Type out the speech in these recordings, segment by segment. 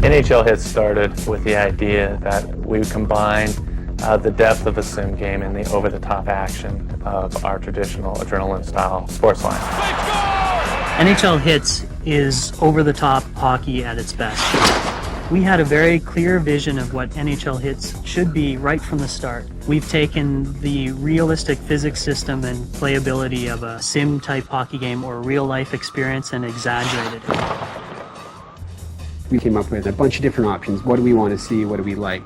NHL Hitz started with the idea that we would combine the depth of a sim game and the over-the-top action of our traditional adrenaline-style sports line. NHL Hitz is over-the-top hockey at its best. We had a very clear vision of what NHL Hitz should be right from the start. We've taken the realistic physics system and playability of a sim-type hockey game or a real-life experience and exaggerated it. We came up with a bunch of different options. What do we want to see? What do we like?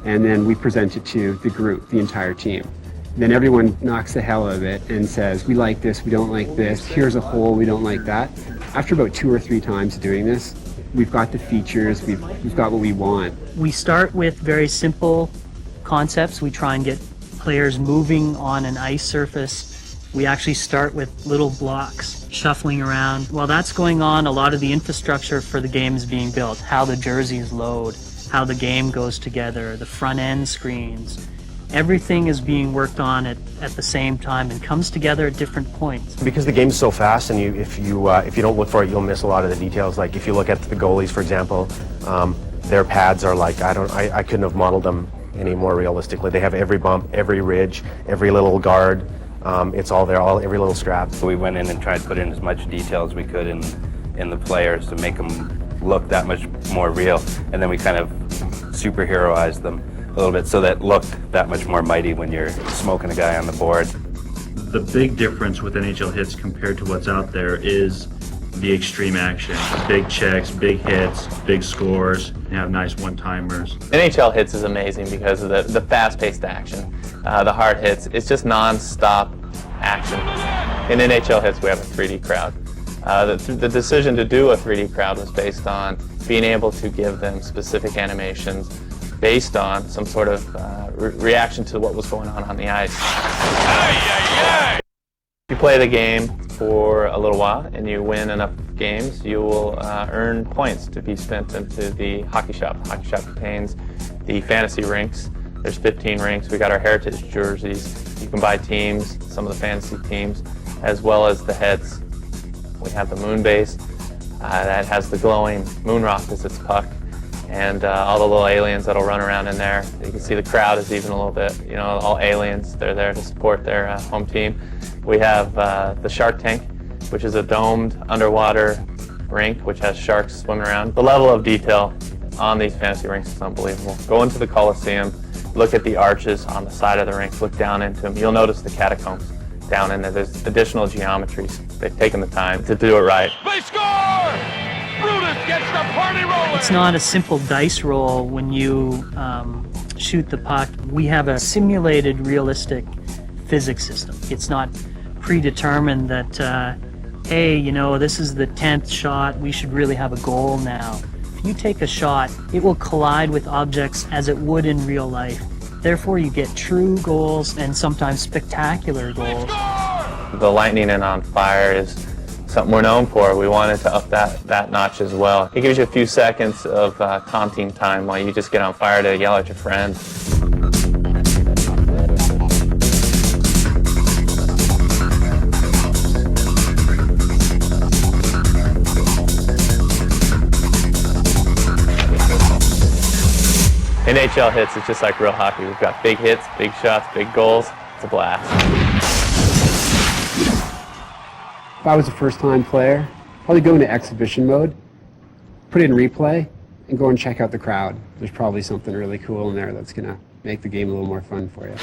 And then we present it to the group, the entire team. Then everyone knocks the hell out of it and says, we like this, we don't like this, here's a hole, we don't like that. After about 2 or 3 times doing this, we've got the features, we've got what we want. We start with very simple concepts. We try and get players moving on an ice surface. We actually start with little blocks shuffling around. While that's going on, a lot of the infrastructure for the game is being built. How the jerseys load, how the game goes together, the front end screens. Everything is being worked on at the same time and comes together at different points. Because the game's so fast, and if you don't look for it, you'll miss a lot of the details. Like if you look at the goalies, for example, their pads are like I couldn't have modeled them any more realistically. They have every bump, every ridge, every little guard. It's all there, every little strap. So we went in and tried to put in as much detail as we could in the players to make them look that much more real, and then we kind of superheroized them a little bit so that looked that much more mighty when you're smoking a guy on the board. The big difference with NHL Hitz compared to what's out there is the extreme action. Big checks, big hits, big scores, and have nice one-timers. NHL Hitz is amazing because of the fast-paced action. The hard hits, it's just non-stop action. In NHL Hitz, we have a 3D crowd. The decision to do a 3D crowd was based on being able to give them specific animations based on some sort of reaction to what was going on the ice. If you play the game for a little while and you win enough games, you will earn points to be spent into the hockey shop. The hockey shop contains the fantasy rinks. There's 15 rinks. We got our heritage jerseys. You can buy teams, some of the fantasy teams, as well as the heads. We have the moon base that has the glowing moon rock as its puck, and all the little aliens that'll run around in there. You can see the crowd is even a little bit, all aliens. They're there to support their home team. We have the shark tank, which is a domed underwater rink which has sharks swimming around. The level of detail on these fantasy rinks is unbelievable. Go into the Coliseum, look at the arches on the side of the rink, look down into them. You'll notice the catacombs down in there. There's additional geometries. They've taken the time to do it right. They score! Brutus gets the party rolling! It's not a simple dice roll when you shoot the puck. We have a simulated, realistic physics system. It's not predetermined that, hey, this is the 10th shot, we should really have a goal now. If you take a shot, it will collide with objects as it would in real life. Therefore, you get true goals and sometimes spectacular goals. The lightning and on fire is something we're known for. We wanted to up that notch as well. It gives you a few seconds of taunting time while you just get on fire to yell at your friend. NHL Hitz is just like real hockey. We've got big hits, big shots, big goals. It's a blast. If I was a first-time player, probably go into exhibition mode, put in replay, and go and check out the crowd. There's probably something really cool in there that's going to make the game a little more fun for you.